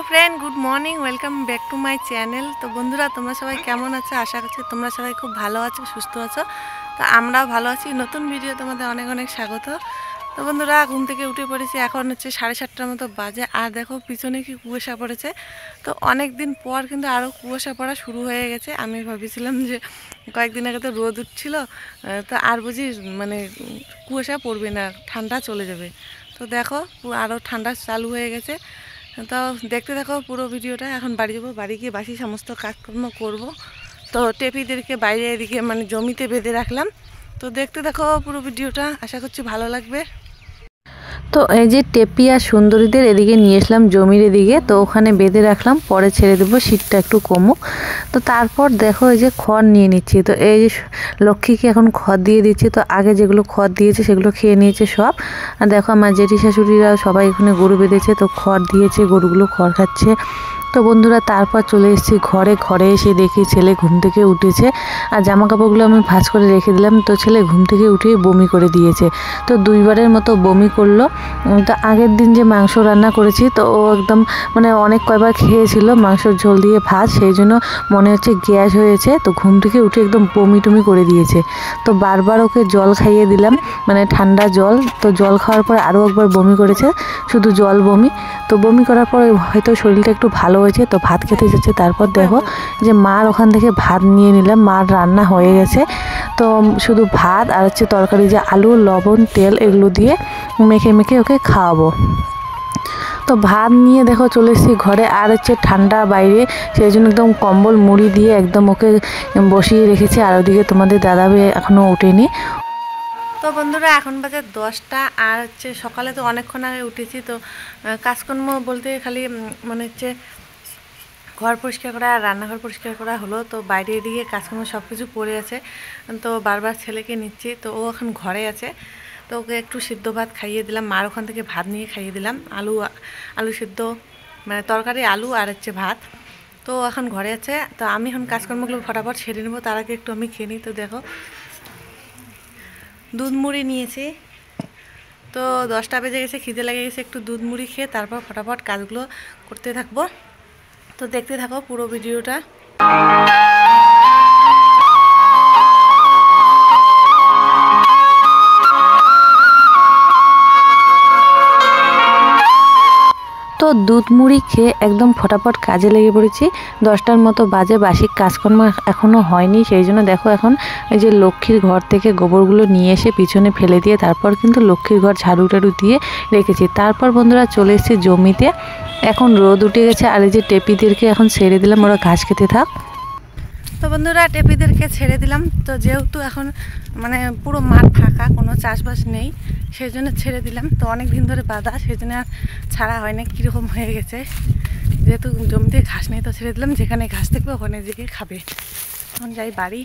Hello friend good morning welcome back to my channel. तो बंधुरा तुम्हारा सबाई केमन आछो आशा करछि तुम्हारा सबाई खूब भालो आछो सुस्थ आछो। तो आमराओ भालो आछि। नतून भिडियो तुम्हादेर अनेक अनेक स्वागत। तो बंधुरा घुम थेके उठे पड़ेछि एखन हच्छे 7:30टार मतो बाजे और देखो पिछने कि कुयाशा पड़ेছে। तो अनेक दिन पर किन्तु आरो कुयाशा पड़ा शुरू हो गेছে। आमी भाबिছিলাম যে কয়েকদিন আগে তো রোদ উঠছিল তো আর বুঝি মানে কুয়াশা পড়বে না ঠান্ডা চলে যাবে। তো দেখো আরও ঠান্ডা চালু হয়ে গেছে। তো দেখতে থাকো পুরো ভিডিওটা। এখন বাড়ি যাবো, বাড়ি গিয়ে বাসি সমস্ত কাজকর্ম করব। তো টেপিদেরকে বাইরে এদিকে মানে জমিতে বেঁধে রাখলাম। তো দেখতে দেখো পুরো ভিডিওটা, আশা করছি ভালো লাগবে। তো এই যে টেপি আর সুন্দরীদের এদিকে নিয়ে আসলাম জমির এদিকে, তো ওখানে বেঁধে রাখলাম, পরে ছেড়ে দেবো শীতটা একটু কমুক। তো তারপর দেখো এই যে খড় নিয়ে নিচ্ছি। তো এই যে লক্ষ্মীকে এখন খড় দিয়ে দিচ্ছি। তো আগে যেগুলো খড় দিয়েছে সেগুলো খেয়ে নিয়েছে সব। আর দেখো আমার জেঠি শাশুড়িরা সবাই এখানে গরু বেঁধেছে, তো খড় দিয়েছে, গরুগুলো খড় খাচ্ছে। তো বন্ধুরা তারপর চলে এসেছি ঘরে। ঘরে এসে দেখি ছেলে ঘুম থেকে উঠেছে আর জামা কাপড়গুলো আমি ভাঁজ করে রেখে দিলাম। তো ছেলে ঘুম থেকে উঠেই বমি করে দিয়েছে। তো দুইবারের মতো বমি করলো। তো আগের দিন যে মাংস রান্না করেছি তো ও একদম মানে অনেক কয়বার খেয়েছিল মাংসর ঝোল দিয়ে ভাত, সেই জন্য মনে হচ্ছে গ্যাস হয়েছে। তো ঘুম থেকে উঠে একদম বমি টমি করে দিয়েছে। তো বারবার ওকে জল খাইয়ে দিলাম, মানে ঠান্ডা জল। তো জল খাওয়ার পর আরও একবার বমি করেছে, শুধু জল বমি। তো বমি করার পর হয়তো শরীরটা একটু ভালো হয়েছে, তো ভাত খেতে যাচ্ছে। তারপর দেখো যে মার ওখান থেকে ভাত নিয়ে নিলাম, মার রান্না হয়ে গেছে। তো শুধু ভাত আর হচ্ছে তরকারি, যে আলু লবণ তেল এগুলো দিয়ে মেখে মেখে ওকে খাওয়াবো। তো ভাত নিয়ে দেখো চলে এসেছি ঘরে। আর হচ্ছে ঠান্ডা বাইরে, সেই জন্য একদম কম্বল মুড়ি দিয়ে একদম ওকে বসিয়ে রেখেছি। আর ওদিকে তোমাদের দাদাভাই এখনও ওঠেনি। তো বন্ধুরা এখন বাজে 10টা আর হচ্ছে সকালে তো অনেকক্ষণ আগে উঠেছি। তো কাজকর্ম বলতে খালি মনে হচ্ছে ঘর পরিষ্কার করা আর রান্নাঘর পরিষ্কার করা হলো। তো বাইরে এদিকে কাজকর্ম সব কিছু পড়ে আছে। তো বারবার ছেলেকে নিচ্ছি। তো ও এখন ঘরে আছে। তো ওকে একটু সিদ্ধ ভাত খাইয়ে দিলাম, মার ওখান থেকে ভাত নিয়ে খাইয়ে দিলাম, আলু সিদ্ধ মানে তরকারি আলু আর হচ্ছে ভাত। তো এখন ঘরে আছে। তো আমি এখন কাজকর্মগুলো ফটাফট সেরে নেবো, তার আগে একটু আমি খেয়ে নিই। তো দেখো দুধ মুড়ি নিয়েছি। তো 10টা বেজে গেছে, খিদে লেগে গেছে, একটু দুধ মুড়ি খেয়ে তারপর ফটাফট কাজগুলো করতে থাকবো। তো দেখতে থাকো পুরো ভিডিওটা। তো দুধ মুড়ি খেয়ে একদম ফটাফট কাজে লেগে পড়েছি। 10টার মতো বাজে, বাসি কাজকর্ম এখনও হয়নি। সেই জন্য দেখো এখন এই যে লক্ষ্মীর ঘর থেকে গোবরগুলো নিয়ে এসে পিছনে ফেলে দিয়ে তারপর কিন্তু লক্ষ্মীর ঘর ঝাড়ু টাড়ু দিয়ে রেখেছি। তারপর বন্ধুরা চলে এসেছি জমিতে। এখন রোদ উঠে গেছে আর এই যে টেপিদেরকে এখন ছেড়ে দিলাম, ওরা ঘাস খেতে থাক। তো বন্ধুরা টেপিদেরকে ছেড়ে দিলাম। তো যেহেতু এখন মানে পুরো মাঠ ফাঁকা, কোনো চাষবাস নেই, সেই জন্য ছেড়ে দিলাম। তো অনেক দিন ধরে বাঁধা, সেই জন্য আর ছাড়া হয় না, কীরকম হয়ে গেছে। যেহেতু জমিতে ঘাস নেই তো ছেড়ে দিলাম, যেখানে ঘাস থাকবে ওখানে যেয়ে খাবে। এখন যাই বাড়ি।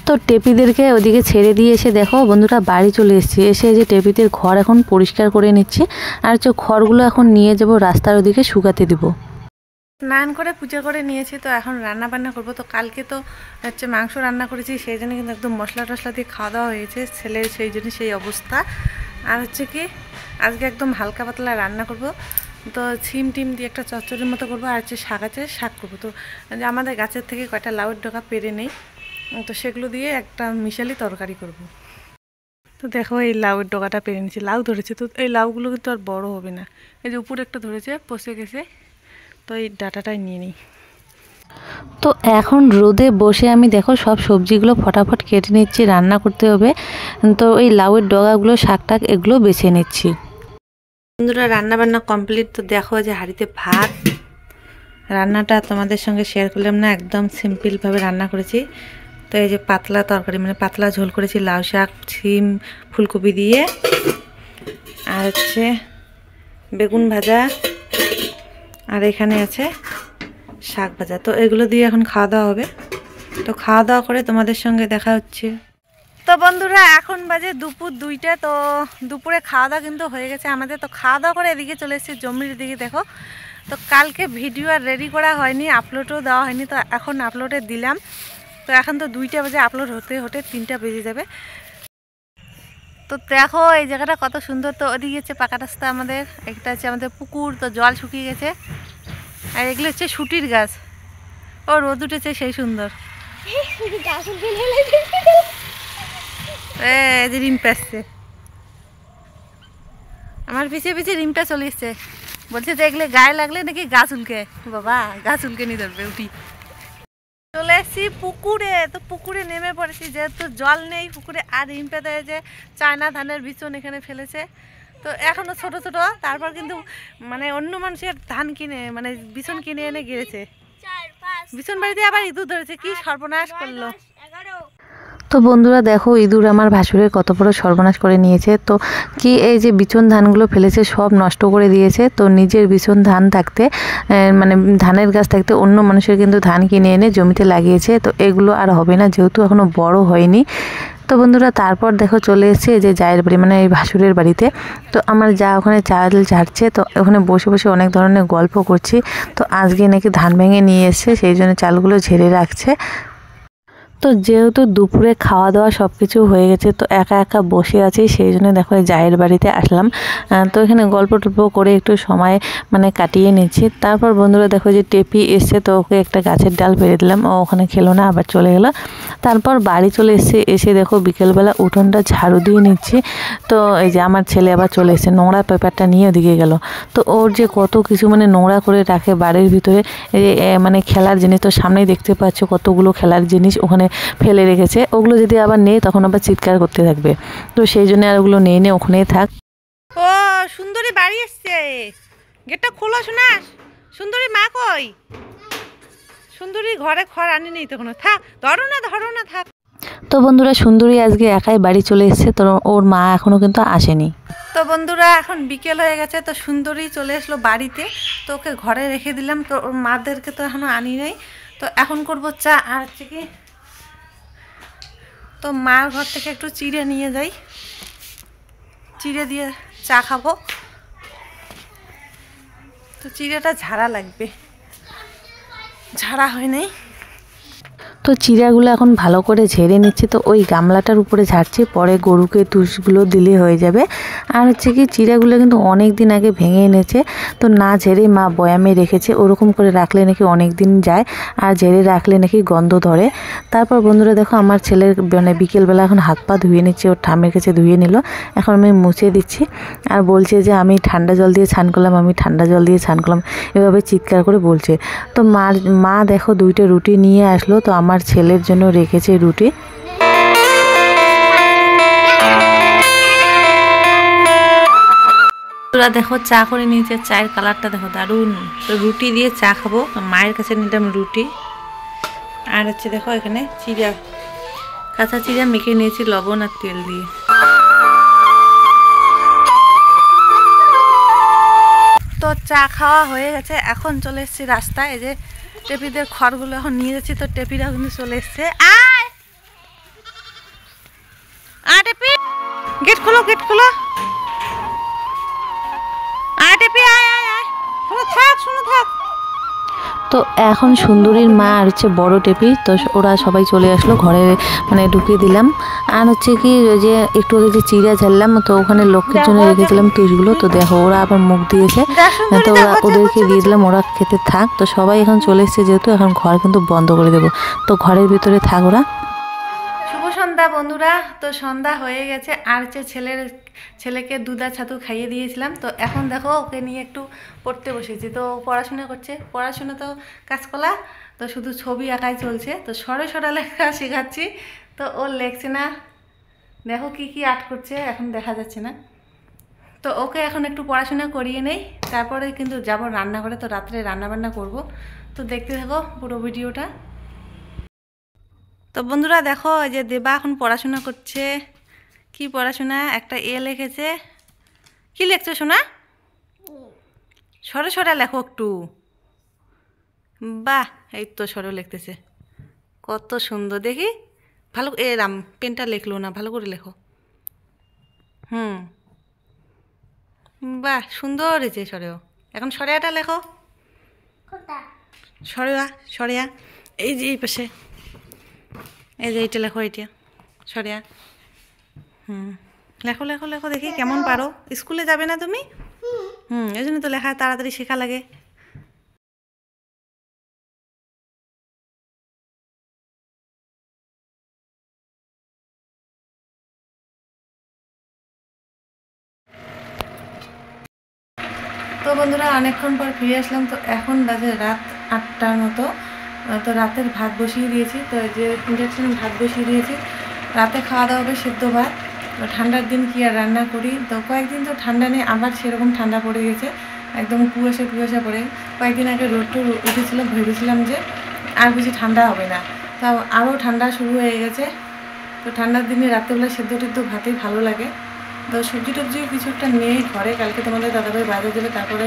তো টেপিদেরকে ওদিকে ছেড়ে দিয়ে এসে দেখো বন্ধুরা বাড়ি চলে এসেছি। এসে যে টেপিদের ঘর এখন পরিষ্কার করে নিচ্ছি। আর হচ্ছে খড়গুলো এখন নিয়ে যাব রাস্তার ওদিকে শুকাতে দিব। স্নান করে পূজা করে নিয়েছি। তো এখন রান্না বান্না করবো। তো কালকে তো হচ্ছে মাংস রান্না করেছি, সেই জন্য কিন্তু একদম মশলা টশলা দিয়ে খাওয়া দাওয়া হয়েছে ছেলের, সেই জন্য সেই অবস্থা। আর হচ্ছে কি আজকে একদম হালকা পাতলা রান্না করব। তো ছিম টিম দিয়ে একটা চচ্চড়ির মতো করবো। আর হচ্ছে শাক আছে, শাক করবো। তো আমাদের গাছের থেকে কয়টা লাউয়ের ডগা পেরে নেই, তো সেগুলো দিয়ে একটা মিশালি তরকারি করব। তো দেখো এই লাউয়ের ডগাটা পেরে নিয়েছি, লাউ ধরেছে। তো এই লাউগুলো কিন্তু আর বড় হবে না, এই যে উপরে একটা ধরেছে পচে গেছে। তো এই ডাটাটাই নিয়ে নিই। তো এখন রোদে বসে আমি দেখো সব সবজিগুলো ফটাফট কেটে নিচ্ছি, রান্না করতে হবে। তো এই লাউয়ের ডগাগুলো শাক টাক এগুলো বেছে নিচ্ছি। বন্ধুরা রান্না বান্না কমপ্লিট। তো দেখো যে হাঁড়িতে ভাত, রান্নাটা তোমাদের সঙ্গে শেয়ার করলাম না, একদম সিম্পলভাবে রান্না করেছি। তো এই যে পাতলা তরকারি মানে পাতলা ঝোল করেছি, লাউ শাক শিম ফুলকপি দিয়ে, আর হচ্ছে বেগুন ভাজা, আর এখানে আছে শাক ভাজা। তো এগুলো দিয়ে এখন খাওয়া দাওয়া হবে। তো খাওয়া দাওয়া করে তোমাদের সঙ্গে দেখা হচ্ছে। তো বন্ধুরা এখন বাজে দুপুর 2টা। তো দুপুরে খাওয়া দাওয়া কিন্তু হয়ে গেছে আমাদের। তো খাওয়া দাওয়া করে এদিকে চলে এসেছি জমির দিকে। দেখো তো কালকে ভিডিও আর রেডি করা হয়নি, আপলোডও দেওয়া হয়নি। তো এখন আপলোডে দিলাম। তো এখন তো 2টা বাজে, আপলোড হতে হতে 3টা বেজে যাবে। তো তো দেখো এই জায়গাটা কত সুন্দর। তো ওদিকে হচ্ছে পাকা রাস্তা, আমাদের একটা হচ্ছে আমাদের পুকুর, তো জল শুকিয়ে গেছে। আর এগুলো হচ্ছে শুটির গাছ, ও রোদ উঠেছে সেই সুন্দর। এই যে রিম্পা আসছে, আমার পিছিয়ে পিছিয়ে রিম্পা চলে এসছে, বলছে দেখলে গায়ে লাগলে নাকি গাছ উলকে। বাবা গাছ উলকে নিয়ে ধরবে, উঠি। চলে এসেছি পুকুরে, তো পুকুরে নেমে পড়েছি যেহেতু জল নেই পুকুরে। আর রিম্পা দেয় যে চায়না ধানের বিচন এখানে ফেলেছে, তো এখনো ছোট ছোট। তারপর কিন্তু মানে অন্য মানুষের ধান কিনে মানে বিচন কিনে এনে গেড়েছে, বিচন বাড়িতে আবার ইঁদুর ধরেছে, কি সর্বনাশ করলো। তো বন্ধুরা দেখো ইঁদুর আমার ভাসুরের কত বড় সর্বনাশ করে নিয়েছে। তো কি এই যে বিচন ধানগুলো ফেলেছে সব নষ্ট করে দিয়েছে। তো নিজের বিচন ধান থাকতে মানে ধানের গাছ থাকতে অন্য মানুষের কিন্তু ধান কিনে এনে জমিতে লাগিয়েছে। তো এগুলো আর হবে না যেহেতু এখনো বড় হয়নি। তো বন্ধুরা তারপর দেখো চলে এসেছে এই যে জায়ের বাড়ি মানে এই ভাসুরের বাড়িতে। তো আমার যা ওখানে চাল ঝাড়ছে, তো ওখানে বসে বসে অনেক ধরনের গল্প করছি। তো আজকে নাকি ধান ভেঙে নিয়ে এসছে, সেই জন্য চালগুলো ঝেড়ে রাখছে। তো যেহেতু দুপুরে খাওয়া দাওয়া সব কিছু হয়ে গেছে, তো একা একা বসে আছি, সেই জন্য দেখো জায়ের বাড়িতে আসলাম। তো এখানে গল্প টল্প করে একটু সময় মানে কাটিয়ে নিচ্ছি। তারপর বন্ধুরা দেখো যে টেপি এসছে, তো ওকে একটা গাছের ডাল পেরে দিলাম, ও ওখানে খেলো না, আবার চলে গেলো। তারপর বাড়ি চলে এসছে, এসে দেখো বিকেলবেলা উঠোনটা ঝাড়ু দিয়ে নিচ্ছি। তো এই যে আমার ছেলে আবার চলে এসছে, নোংরা পেপারটা নিয়ে ওদিকে গেল। তো ওর যে কত কিছু মানে নোংরা করে রাখে বাড়ির ভিতরে, এই যে মানে খেলার জিনিস, তো সামনেই দেখতে পাচ্ছ কতগুলো খেলার জিনিস ওখানে ফেলে রেখেছে। ওগুলো যদি আবার নেই তখন আবার চিৎকার করতে থাকবে, তো সেই জন্য আর ওগুলো নেই ওখানেই থাক। ও সুন্দরী বাড়ি এসছে, গেটটা খোলো শোনা। সুন্দরী মা কই? সুন্দরী ঘরে খড় আনি নেই তখন, থাক ধরো না থাক। তো বন্ধুরা সুন্দরী আজকে একাই বাড়ি চলে এসেছে, তো ওর মা এখনো কিন্তু আসেনি। তো বন্ধুরা এখন বিকেল হয়ে গেছে, তো সুন্দরী চলে আসলো বাড়িতে, তো ওকে ঘরে রেখে দিলাম। তো ওর মাদেরকে তো এখনো আনি নাই, তো এখন করবো চা। আর হচ্ছে কি, তো মার ঘর থেকে একটু চিড়ে নিয়ে যাই, চিড়ে দিয়ে চা খাবো। তো চিড়েটা ঝাড়া লাগবে, ঝাড়া হয় নাই। তো চিড়াগুলো এখন ভালো করে ঝেড়ে নিচ্ছি। তো ওই গামলাটার উপরে ঝাড়ছি, পরে গরুকে তুষগুলো দিলে হয়ে যাবে। আর হচ্ছে কি চিড়াগুলো কিন্তু অনেক দিন আগে ভেঙে এনেছে, তো না ঝেড়ে মা বয়ামে রেখেছে। ওরকম করে রাখলে নাকি অনেক দিন যায়, আর ঝেড়ে রাখলে নাকি গন্ধ ধরে। তারপর বন্ধুরা দেখো আমার ছেলের মানে বিকেলবেলা এখন হাত পা ধুয়ে নিচ্ছে, ওর ঠামের কাছে ধুয়ে নিল, এখন আমি মুছে দিচ্ছি। আর বলছে যে আমি ঠান্ডা জল দিয়ে স্নান করলাম, আমি ঠান্ডা জল দিয়ে স্নান করলাম, এভাবে চিৎকার করে বলছে। তো মা দেখো 2টা রুটি নিয়ে আসলো, তো আমার ছেলের জন্য রেখেছে রুটি। তোরা দেখো চা করে নিয়েছে, চায়ের কালারটা দেখো দারুণ। তো রুটি দিয়ে চা খাবো, মায়ের কাছে নিলাম রুটি। আর হচ্ছে দেখো এখানে চিড়া, কাঁচা চিড়া মেখে নিয়েছি লবণ আর তেল দিয়ে। তো চা খাওয়া হয়ে গেছে, এখন চলে এসেছি রাস্তায়। এই যে টেপিদের খড়গুলো এখন নিয়ে যাচ্ছি, তো টেপিরা কিন্তু চলে এসছে। আয় আয় টেপি, গেট খোলো গেট খোলো। আয় টেপি আয় আয় আয়, শোনো থাক। তো এখন সুন্দরীর মা আর হচ্ছে বড় টেপি, তো ওরা সবাই চলে আসলো ঘরে, মানে ঢুকিয়ে দিলাম। আর হচ্ছে কি ওই যে একটু আগে যে চিড়া ঝাড়লাম, তো ওখানে লক্ষ্মীর জন্য রেখেছিলাম তুষগুলো। তো দেখো ওরা আবার মুখ দিয়েছে, তো ওদেরকে দিয়ে দিলাম, ওরা খেতে থাক। তো সবাই এখন চলে এসেছে যেহেতু, এখন ঘর কিন্তু বন্ধ করে দেবো, তো ঘরের ভিতরে থাক ওরা। শুভ সন্ধ্যা বন্ধুরা, তো সন্ধ্যা হয়ে গেছে। আর হচ্ছে ছেলেকে দুধা ছাতু খাইয়ে দিয়েছিলাম। তো এখন দেখো ওকে নিয়ে একটু পড়তে বসেছি, তো পড়াশোনা করছে। পড়াশোনা তো কাজকলা, তো শুধু ছবি আঁকাই চলছে। তো সরা লেখা শেখাচ্ছি, তো ও লেখছে না, দেখো কি কি আর্ট করছে এখন দেখা যাচ্ছে না। তো ওকে এখন একটু পড়াশোনা করিয়ে নেই, তারপরে কিন্তু যাব রান্নাঘরে। তো রাত্রে রান্নাবান্না করব, তো দেখতে থাকো পুরো ভিডিওটা। তো বন্ধুরা দেখো এই যে দেবা এখন পড়াশোনা করছে। কি পড়াশোনা, একটা লিখেছে। কি লিখছো শোনা? সরা লেখো একটু। বাহ, এই তো সরো লিখতেছে, কত সুন্দর দেখি। ভালো রাম পেনটা লেখলো না, ভালো করে লেখো। বাহ সুন্দর হয়েছে সরেও। এখন সরেয়াটা লেখো, সরেয়া এই যে এই পাশে, এই যে এইটা লেখো, এইটা সরেয়া। লেখো লেখো লেখো দেখি কেমন পারো। স্কুলে যাবে না তুমি? এই জন্য তো লেখা তাড়াতাড়ি শেখা লাগে। তো বন্ধুরা অনেকক্ষণ পর ফিরে আসলাম। তো এখন বাজে রাত 8টার মতো। তো রাতের ভাত বসিয়ে দিয়েছি। তো এই যে ইন্ডাকশানে ভাত বসিয়ে দিয়েছি। রাতে খাওয়া দাওয়া হবে সেদ্ধ ভাত। তো ঠান্ডার দিন কি আর রান্না করি। তো কয়েকদিন তো ঠান্ডা নেই, আবার সেরকম ঠান্ডা পড়ে গেছে, একদম কুয়াশা পড়ে। কয়েকদিন আগে রোদ উঠেছিল, ভেবেছিলাম যে আর বুঝি ঠান্ডা হবে না, তাও আরও ঠান্ডা শুরু হয়ে গেছে। তো ঠান্ডার দিনে রাত্রেবেলা সেদ্ধ টেদ্ধ ভাতেই ভালো লাগে। তো সবজি টবজিও কিছু একটা নেই ঘরে, কালকে তোমাদের দাদাভাই বাজার দেবে, তারপরে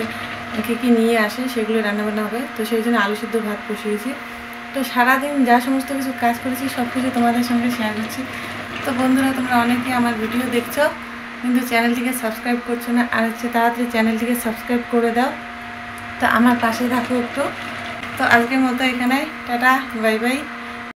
কী কী নিয়ে আসে সেগুলো রান্নাবান্না হবে। তো সেই জন্য আলু সিদ্ধ ভাত বসিয়েছি। তো সারাদিন যা সমস্ত কিছু কাজ করেছি সব কিছু তোমাদের সঙ্গে শেয়ার করছি। তো বন্ধুরা তোমরা অনেকে আমার ভিডিও দেখছো কিন্তু চ্যানেলটিকে সাবস্ক্রাইব করছো না, আর তাড়াতাড়ি চ্যানেলটিকে সাবস্ক্রাইব করে দাও। তো আমার পাশে থাকো একটু। তো আজকের মতো এখানে টাটা, বাই বাই।